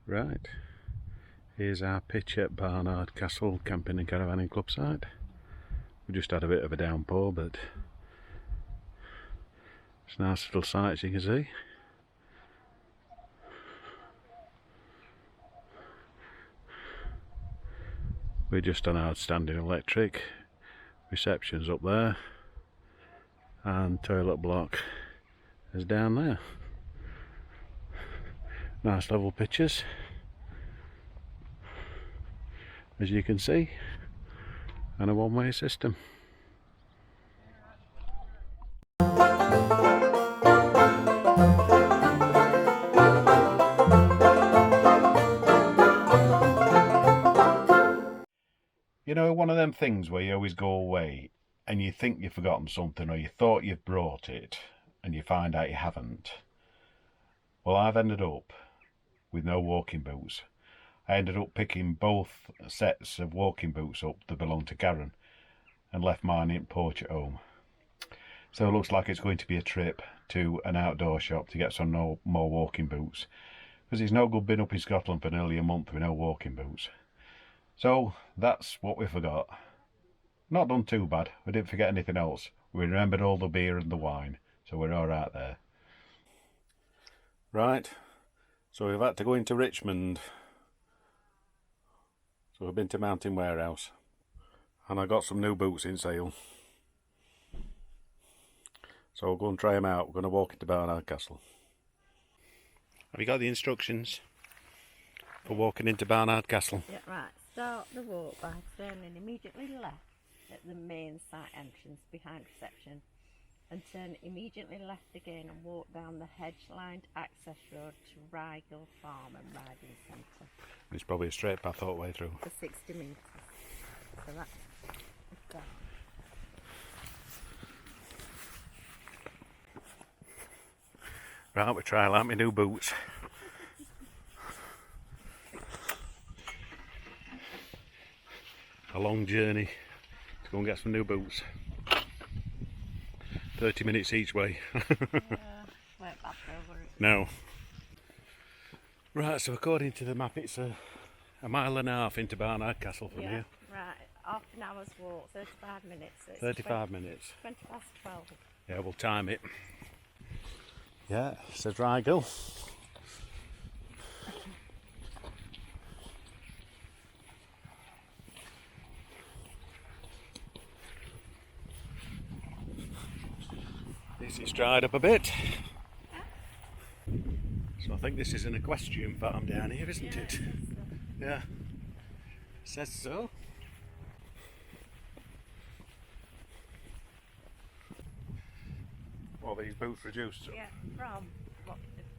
Right, here's our pitch at Barnard Castle Camping and Caravanning Club site. We just had a bit of a downpour, but it's a nice little site, as you can see. We're just on outstanding electric. Reception's up there, and toilet block is down there. Nice level pictures, as you can see, and a one-way system. You know, one of them things where you always go away and you think you've forgotten something, or you thought you've brought it and you find out you haven't. Well, I've ended up with no walking boots. I ended up picking both sets of walking boots up that belong to Caravan and left mine in porch at home. So it looks like it's going to be a trip to an outdoor shop to get some more walking boots, because it's no good being up in Scotland for nearly a month with no walking boots. So that's what we forgot. Not done too bad. We didn't forget anything else. We remembered all the beer and the wine, so we're alright there. Right, so we've had to go into Richmond. So we've been to Mountain Warehouse, and I got some new boots in sale. So we'll go and try them out. We're going to walk into Barnard Castle. Have you got the instructions for walking into Barnard Castle? Yeah, right. Start the walk by turning immediately left at the main site entrance behind reception, and turn immediately left again and walk down the hedge-lined access road to Rygel Farm and Riding Centre. It's probably a straight path all the way through. For 60 metres. So that's done. Right, we try out my new boots. A long journey to go and get some new boots. 30 minutes each way. Went back over it. No. Right, so according to the map, it's a mile and a half into Barnard Castle from here. Right, half an hour's walk, 35 minutes. So it's 35 minutes. 20 past 12. Yeah, we'll time it. Yeah, it says Rygel. This is dried up a bit. So I think this is an equestrian farm down here, isn't it? Yeah, says so. Well, these boots reduced. Yeah, from what?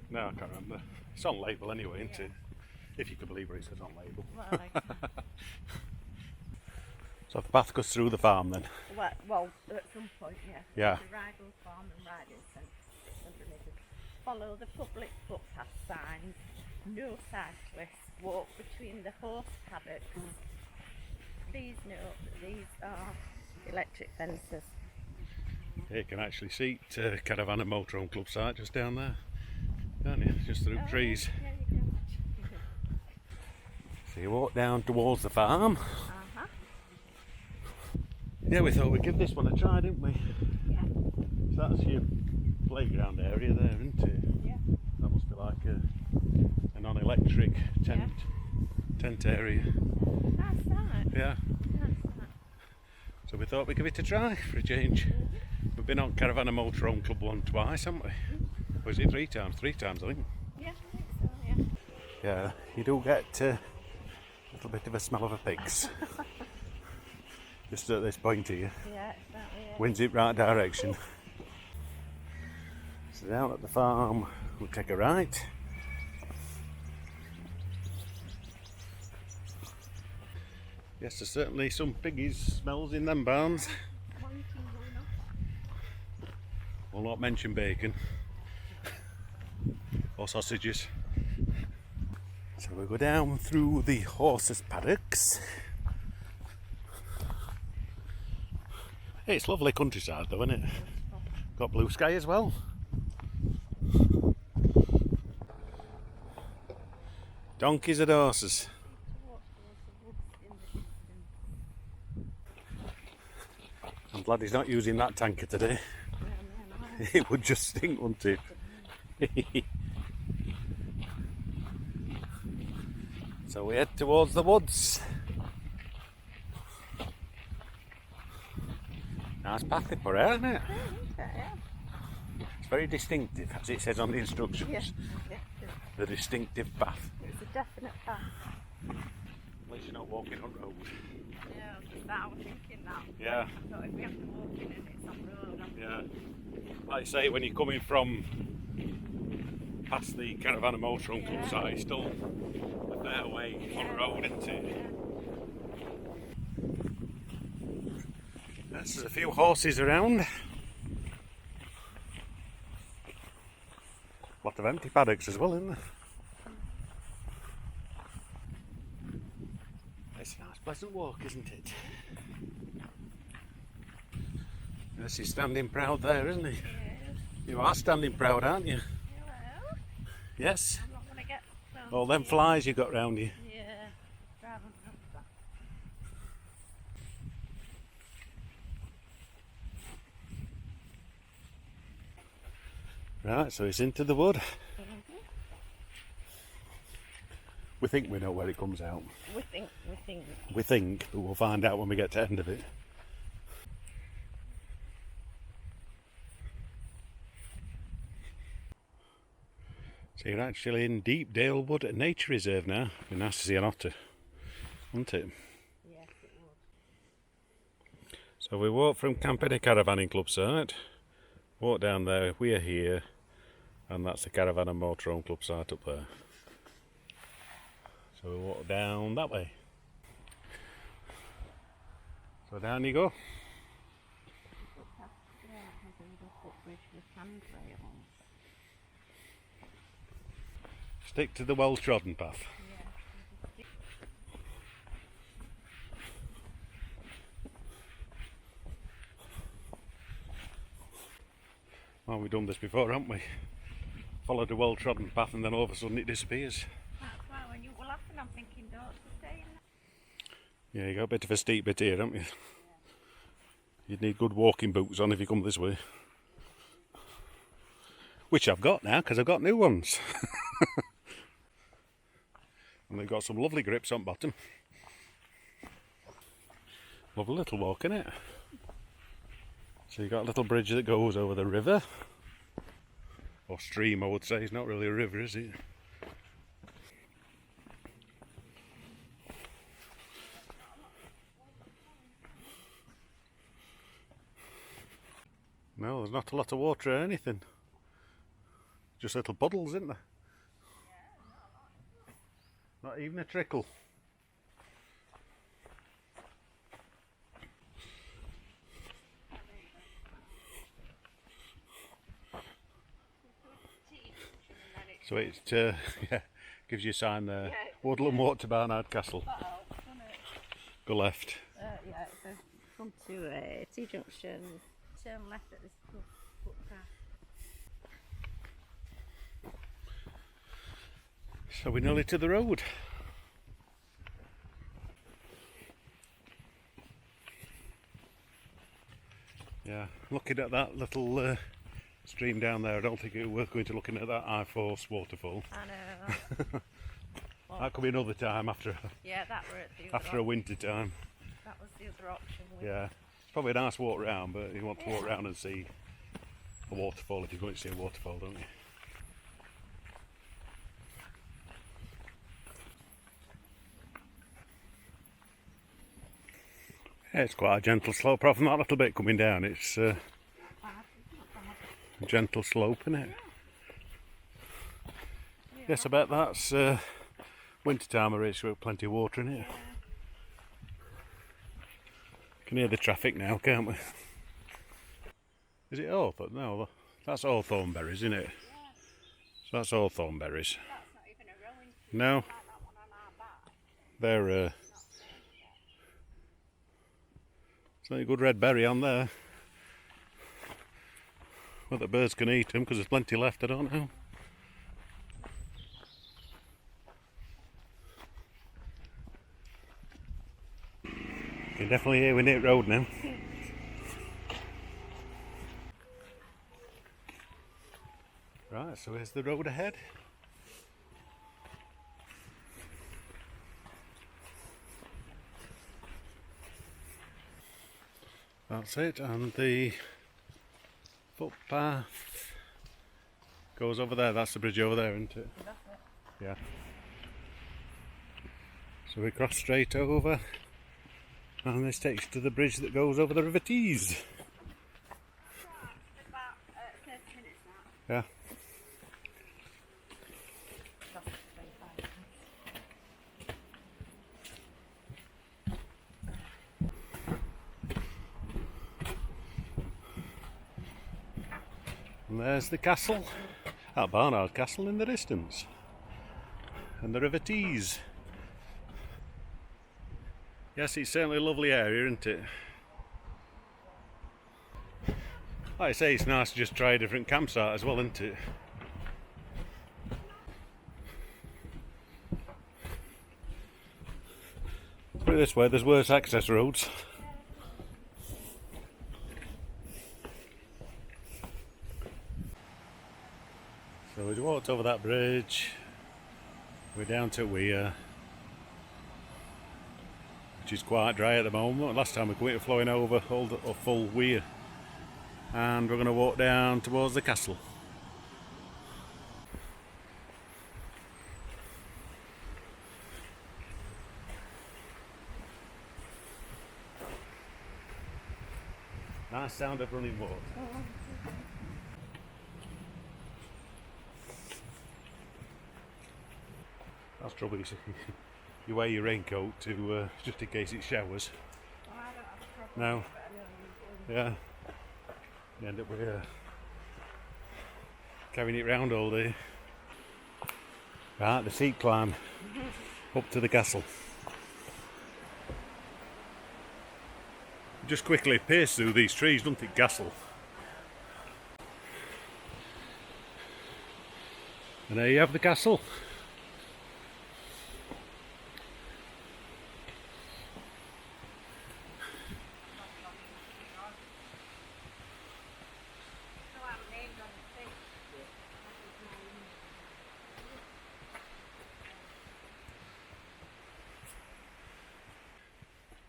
No, I can't remember. It's on label anyway, isn't it? If you can believe what it says on label. Well, So the path goes through the farm then? well, at some point, yeah. Yeah. The Rygel Farm and Riding Centre. Follow the public footpath signs. No cyclists. Walk between the horse paddocks. Please note that these are electric fences. You can actually see Caravan and Motorhome Club site just down there, can't you? Just through trees. Yeah, you can. So you walk down towards the farm. Yeah, we thought we'd give this one a try, didn't we? Yeah. So that's your playground area there, isn't it? Yeah. That must be like a non-electric tent area. That's right. Yeah. That's right. So we thought we'd give it a try for a change. We've been on Caravan and Motorhome Club twice, haven't we? Or is it 3 times? 3 times, I think. Yeah, I think so, yeah. Yeah, you do get a little bit of a smell of a pig's. Just at this point here. Yeah, exactly. Yeah. Wind's it right direction. So down at the farm, we'll take a right. Yes, there's certainly some piggies smells in them barns. We'll not mention bacon or sausages. So we'll go down through the horses' paddocks. Hey, it's lovely countryside though, isn't it? Got blue sky as well. Donkeys and horses. Towards the woods in the distance. I'm glad he's not using that tanker today. It would just stink, wouldn't it? So we head towards the woods. Nice path they put out, isn't it? It's very distinctive, as it says on the instructions. Yeah. The distinctive path. It's a definite path. At least you're not walking on road. Yeah, I was thinking that. Yeah. So if we have to walk in and it's on road, Yeah. Like I say, when you're coming from past the Caravan and Motorhome Club site, it's still a fair way on road, isn't it? There's a few horses around. A lot of empty paddocks as well, isn't there? It's a nice pleasant walk, isn't it? Yes, he's standing proud there, isn't he? yeah. You are standing proud, aren't you? Hello. Yes. I'm not going to get close. All them flies you got round you. Yeah. Driving up that. Right, so it's into the wood. We think we know where it comes out. We think. We think, but we'll find out when we get to the end of it. So you're actually in Deep Dale Wood Nature Reserve now. It'd be nice to see an otter, wouldn't it? Yes, it would. So we walk from Camping and Caravanning Club site, walk down there, we're here, and that's the Caravan and Motorhome Club site up there. So we walk down that way. So down you go. Yeah, it has a little footbridge with handrails. Stick to the well-trodden path. Yeah. Well, we've done this before, haven't we? Followed a well-trodden path and then all of a sudden it disappears. That's why when you were laughing, I'm thinking, don't stay in there. Yeah, you got a bit of a steep bit here, haven't you? You'd need good walking boots on if you come this way. Which I've got now, because I've got new ones. And they've got some lovely grips on bottom. Lovely little walk, innit? So you've got a little bridge that goes over the river. Or stream, I would say. It's not really a river, is it? No, there's not a lot of water or anything. Just little puddles, isn't there? Not even a trickle. So it yeah, gives you a sign there. Woodland walk to Barnard Castle. Go left. Yeah, it says come to T-junction, turn left at this footpath. So we're nearly to the road. Yeah, looking at that little stream down there, I don't think we're going to looking at that I-Force waterfall. I know. That could be another time after Yeah, that were at the after a winter time. That was the other option. Yeah, it's probably a nice walk round, but you want to walk round and see a waterfall if you're going to see a waterfall, don't you? Yeah, it's quite a gentle slope. Apart from that little bit coming down, it's a gentle slope, isn't it? Yes, I bet that's winter time. It's got plenty of water in it. Can hear the traffic now, can't we? Is it Hawthorne? No, that's Hawthorne berries, isn't it? So that's Hawthorne berries. That's not even a rowing tree. No, Like that one on our back. they're there's a good red berry on there. Whether birds can eat them because there's plenty left, I don't know. You can definitely hear we near road now. Right, so here's the road ahead. That's it, and the footpath goes over there. That's the bridge over there, isn't it? That's it. Yeah. So we cross straight over, and this takes you to the bridge that goes over the River Tees. Right, about 30 minutes now. Yeah. That's 25 minutes. And there's the castle, that Barnard Castle in the distance, and the River Tees. Yes, it's certainly a lovely area, isn't it? Like I say, it's nice to just try a different campsite as well, isn't it? Put it this way, there's worse access roads. So we walked over that bridge, we're down to Weir, which is quite dry at the moment. Last time we were flowing over a full Weir, and we're going to walk down towards the castle. Nice sound of running water. That's trouble. You wear your raincoat to just in case it showers. Well, I don't have a problem. No. Yeah. You end up with carrying it round all day. Right, the steep climb up to the castle. Just quickly pierce through these trees, doesn't it, castle? And there you have the castle.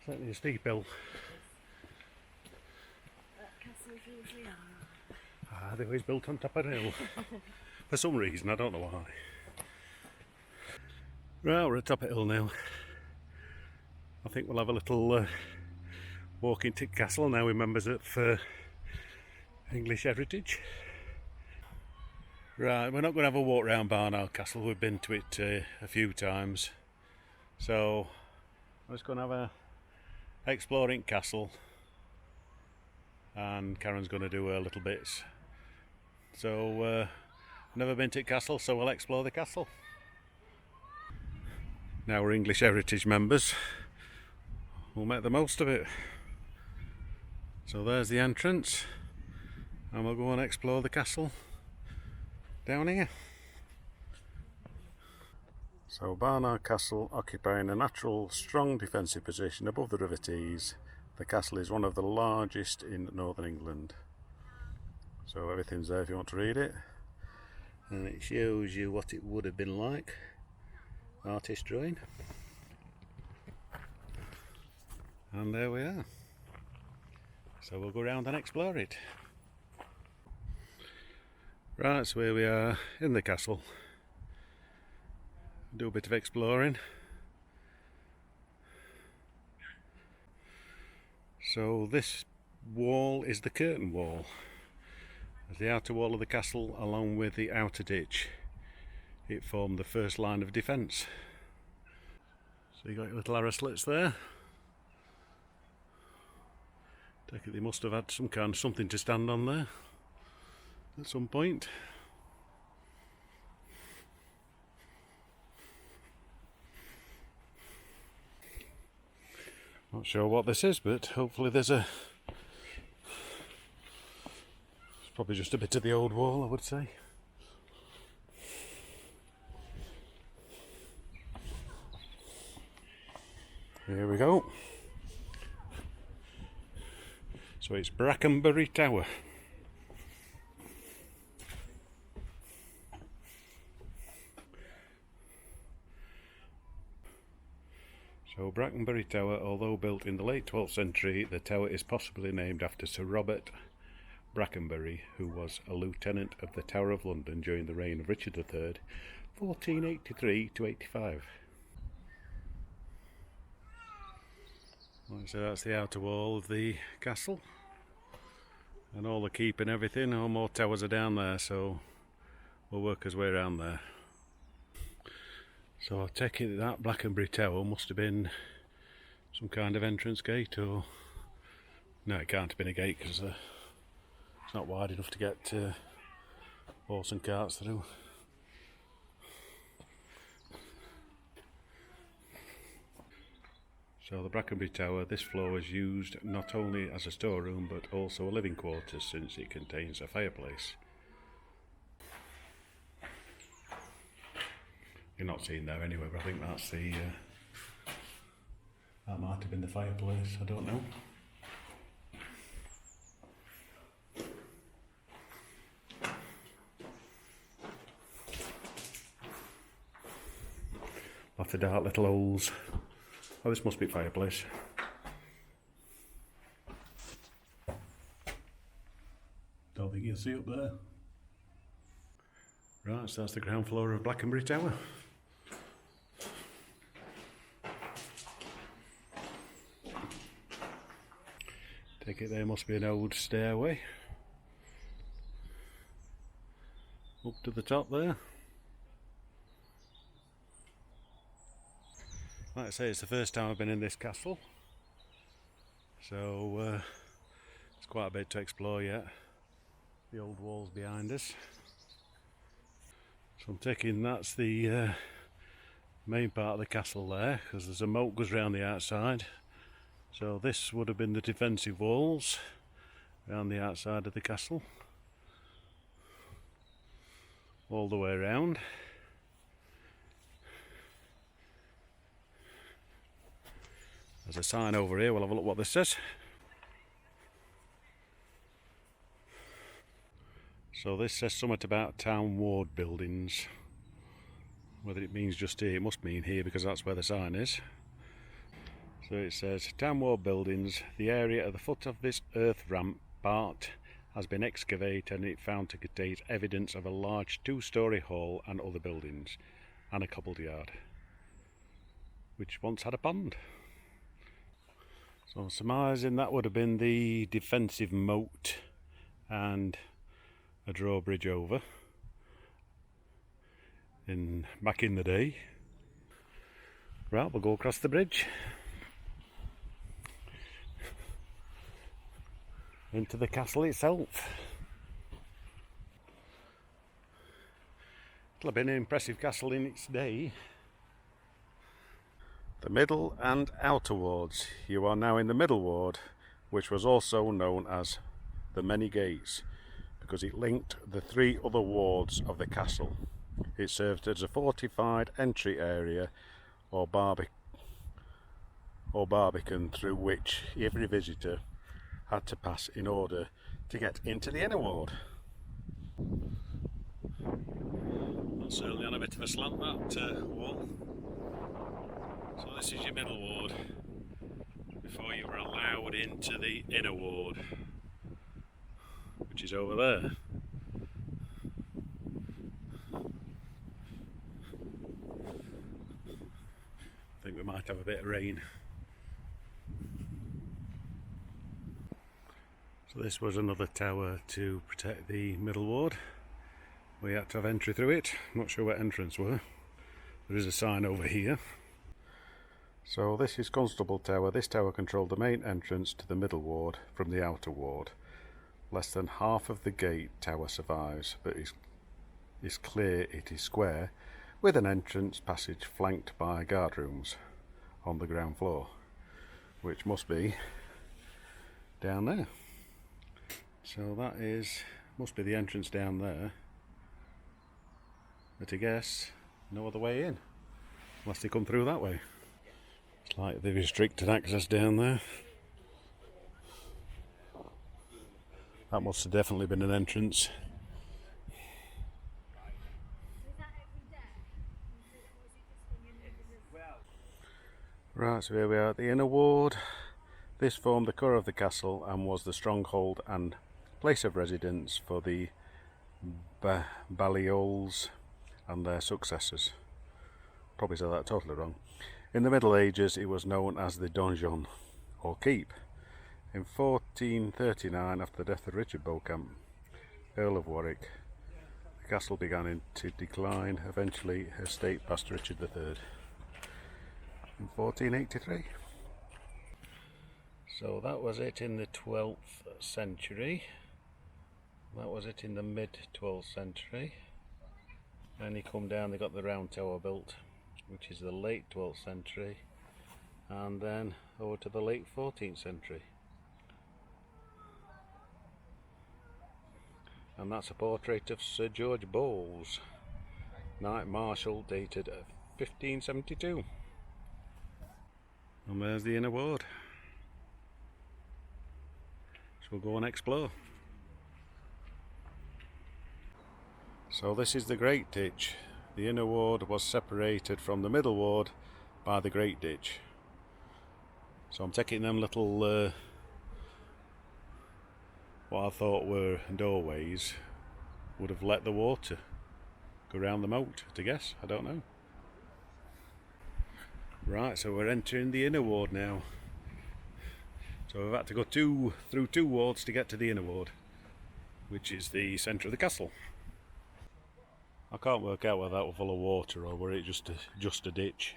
Certainly a steep hill. Castles usually are. They always built on top of a hill. For some reason, I don't know why. Right, we're at top of the hill now. I think we'll have a little walk into castle now with members of English Heritage. Right, we're not going to have a walk around Barnard Castle. We've been to it a few times. So, I'm just going to have a exploring castle. And Karen's going to do her little bits. So, never been to castle, so we'll explore the castle. Now we're English Heritage members, we'll make the most of it. So there's the entrance, and we'll go and explore the castle down here. So Barnard Castle, occupying a natural, strong defensive position above the River Tees. The castle is one of the largest in northern England. So everything's there if you want to read it. And it shows you what it would have been like. Artist drawing. And there we are. So we'll go around and explore it. Right, so here we are in the castle. Do a bit of exploring. So this wall is the curtain wall. The outer wall of the castle along with the outer ditch. It formed the first line of defence. So you got your little arrow slits there. Take it they must have had some kind of something to stand on there at some point. Not sure what this is, but hopefully there's a... It's probably just a bit of the old wall, I would say. Here we go. So it's Brackenbury Tower. So Brackenbury Tower, although built in the late 12th century, the tower is possibly named after Sir Robert Brackenbury, who was a lieutenant of the Tower of London during the reign of Richard III, 1483 to 85. So that's the outer wall of the castle, and all the keep and everything. All more towers are down there, so we'll work our way around there. So I take it that Brackenbury Tower must have been some kind of entrance gate, or no, it can't have been a gate because it's not wide enough to get horse and carts through. So the Brackenbury Tower, this floor is used not only as a storeroom but also a living quarters, since it contains a fireplace. You're not seeing there anyway, but I think that's the that might have been the fireplace, I don't know. Lots of dark little holes. Oh, this must be fireplace. Don't think you'll see up there. Right, so that's the ground floor of Brackenbury Tower. Take it there must be an old stairway up to the top there. Like I say, it's the first time I've been in this castle, so it's quite a bit to explore yet. The old walls behind us. So I'm taking that's the main part of the castle there, because there's a moat goes round the outside. So this would have been the defensive walls around the outside of the castle, all the way around. There's a sign over here, we'll have a look what this says. So this says something about town ward buildings. Whether it means just here, it must mean here because that's where the sign is. So it says, town ward buildings, the area at the foot of this earth rampart has been excavated and it found to contain evidence of a large 2-storey hall and other buildings, and a cobbled yard, which once had a pond. So I'm surmising that would have been the defensive moat and a drawbridge over back in the day. Right, we'll go across the bridge into the castle itself. It'll have been an impressive castle in its day. The middle and outer wards. You are now in the middle ward, which was also known as the Many Gates, because it linked the 3 other wards of the castle. It served as a fortified entry area or barbican through which every visitor had to pass in order to get into the inner ward. That's certainly on a bit of a slant, that wall. So this is your middle ward before you were allowed into the inner ward, which is over there. I think we might have a bit of rain. So this was another tower to protect the middle ward. We had to have entry through it. I'm not sure what entrance were. There is a sign over here. So this is Constable Tower. This tower controlled the main entrance to the middle ward from the outer ward. Less than half of the gate tower survives, but it's clear it is square, with an entrance passage flanked by guard rooms on the ground floor, which must be down there. So that must be the entrance down there, but I guess no other way in unless they come through that way. It's like they restricted access down there. That must have definitely been an entrance. Right, so here we are at the inner ward. This formed the core of the castle and was the stronghold and place of residence for the Balliols and their successors. Probably said that totally wrong. In the Middle Ages it was known as the donjon, or keep. In 1439, after the death of Richard Beauchamp, Earl of Warwick, the castle began to decline. Eventually her state passed to Richard III in 1483. So that was it in the 12th century. That was it in the mid 12th century. And you come down, they got the round tower built, which is the late 12th century, and then over to the late 14th century. And that's a portrait of Sir George Bowles, Knight Marshal, dated 1572. And there's the inner ward. So we'll go and explore. So this is the Great Ditch. The inner ward was separated from the middle ward by the Great Ditch. So I'm taking them little what I thought were doorways would have let the water go round the moat, to guess, I don't know. Right, so we're entering the inner ward now. So we've had to go through two wards to get to the inner ward, which is the centre of the castle. I can't work out whether that was full of water or were it just a ditch.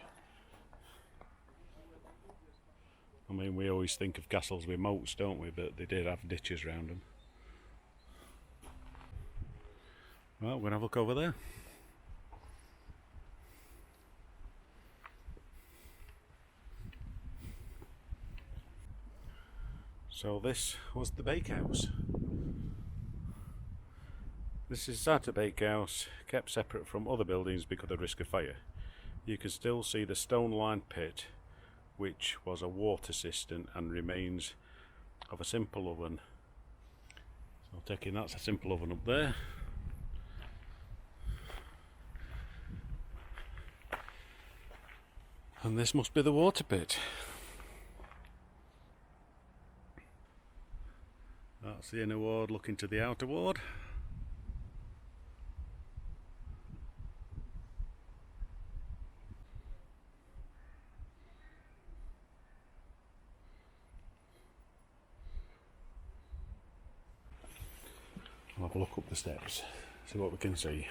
I mean, we always think of castles with moats, don't we? But they did have ditches around them. Well, we're going to have a look over there. So this was the bakehouse. This is at a bakehouse, kept separate from other buildings because of the risk of fire. You can still see the stone-lined pit, which was a water cistern and remains of a simple oven. So taking that's a simple oven up there. And this must be the water pit. That's the inner ward looking to the outer ward. I'll have a look up the steps, see what we can see.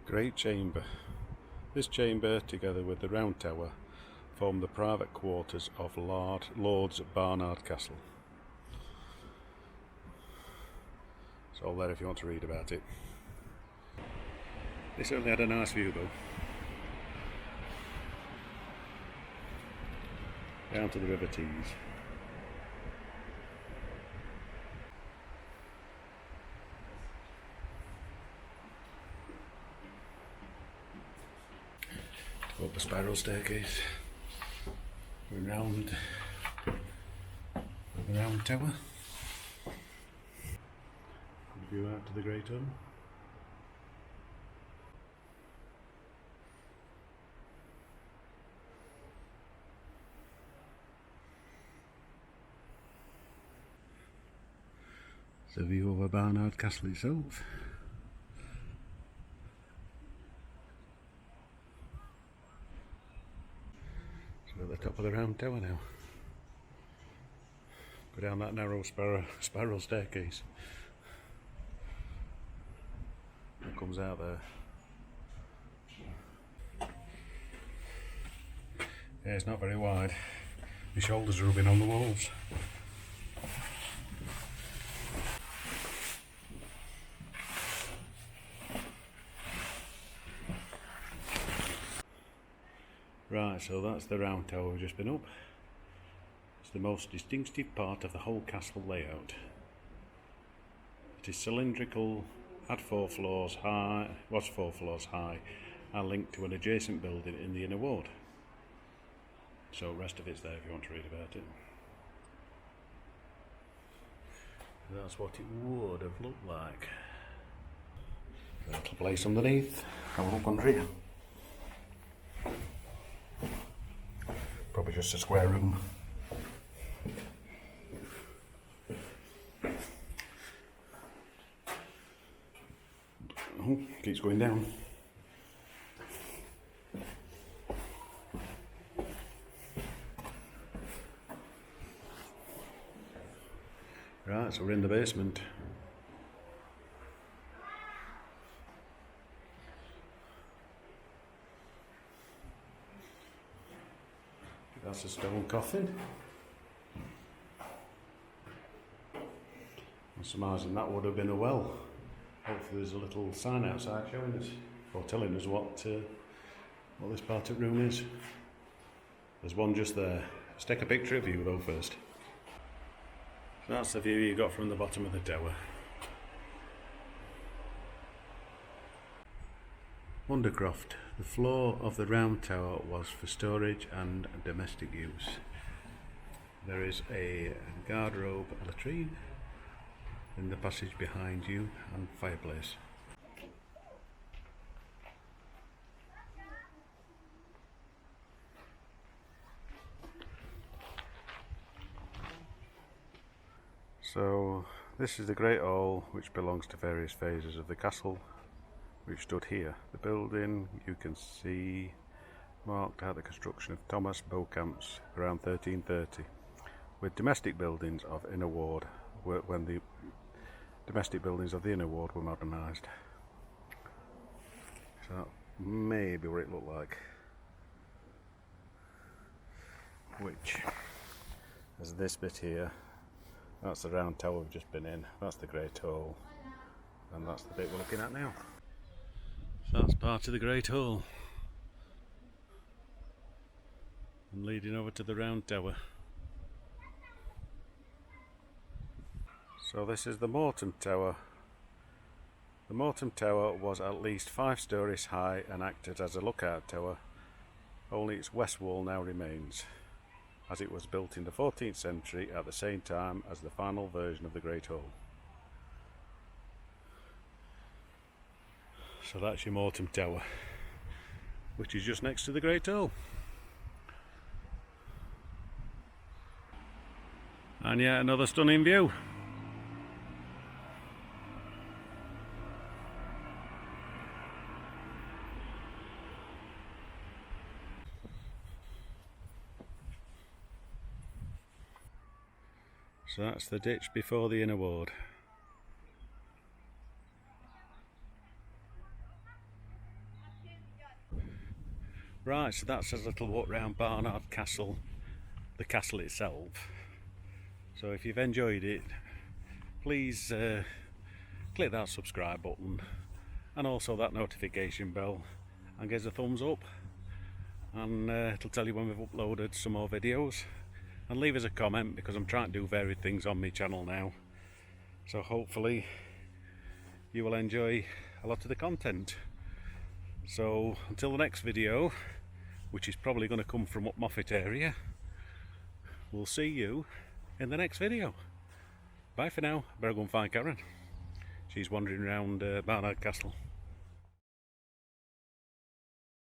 Great chamber. This chamber, together with the round tower, form the private quarters of Lord's Barnard Castle. It's all there if you want to read about it. They certainly had a nice view though. Down to the River Tees. Go up the spiral staircase. Round the round tower. View out to the Great Hall. It's a view over Barnard Castle itself. So we're at the top of the round tower now. Go down that narrow spiral staircase. What comes out there? Yeah, it's not very wide. My shoulders are rubbing on the walls. Right, so that's the round tower we've just been up. It's the most distinctive part of the whole castle layout. It is cylindrical had 4 floors high, was 4 floors high, and linked to an adjacent building in the inner ward. So the rest of it's there if you want to read about it. That's what it would have looked like. A little place underneath. Have a look under here. Probably just a square room. Oh, keeps going down. Right, so we're in the basement. That's a stone coffin. I'm surmising that would have been a well. Hopefully there's a little sign outside showing us, or telling us what this part of the room is. There's one just there. Let's take a picture of you though first. So that's the view you got from the bottom of the tower. Wondercroft. The floor of the round tower was for storage and domestic use. There is a garderobe latrine in the passage behind you and fireplace. So this is the Great Hall, which belongs to various phases of the castle which stood here. The building you can see marked out the construction of Thomas Beaucamp's around 1330, with domestic buildings of inner ward when the domestic buildings of the inner ward were modernised. So that may be what it looked like. Which is this bit here. That's the round tower we've just been in. That's the Great Hall, and that's the bit we're looking at now. So that's part of the Great Hall, and leading over to the round tower. So this is the Morton Tower. The Morton Tower was at least 5 stories high and acted as a lookout tower. Only its west wall now remains, as it was built in the 14th century at the same time as the final version of the Great Hall. So that's your Morton Tower, which is just next to the Great Hall. And yeah, another stunning view. So that's the ditch before the inner ward. Right, so that's a little walk round Barnard Castle, the castle itself. So if you've enjoyed it, please click that subscribe button and also that notification bell, and give us a thumbs up, and it'll tell you when we've uploaded some more videos. And leave us a comment, because I'm trying to do varied things on my channel now, so hopefully you will enjoy a lot of the content. So until the next video, which is probably going to come from up Moffat area, we'll see you in the next video. Bye for now. Better go and find Karen. She's wandering around Barnard Castle.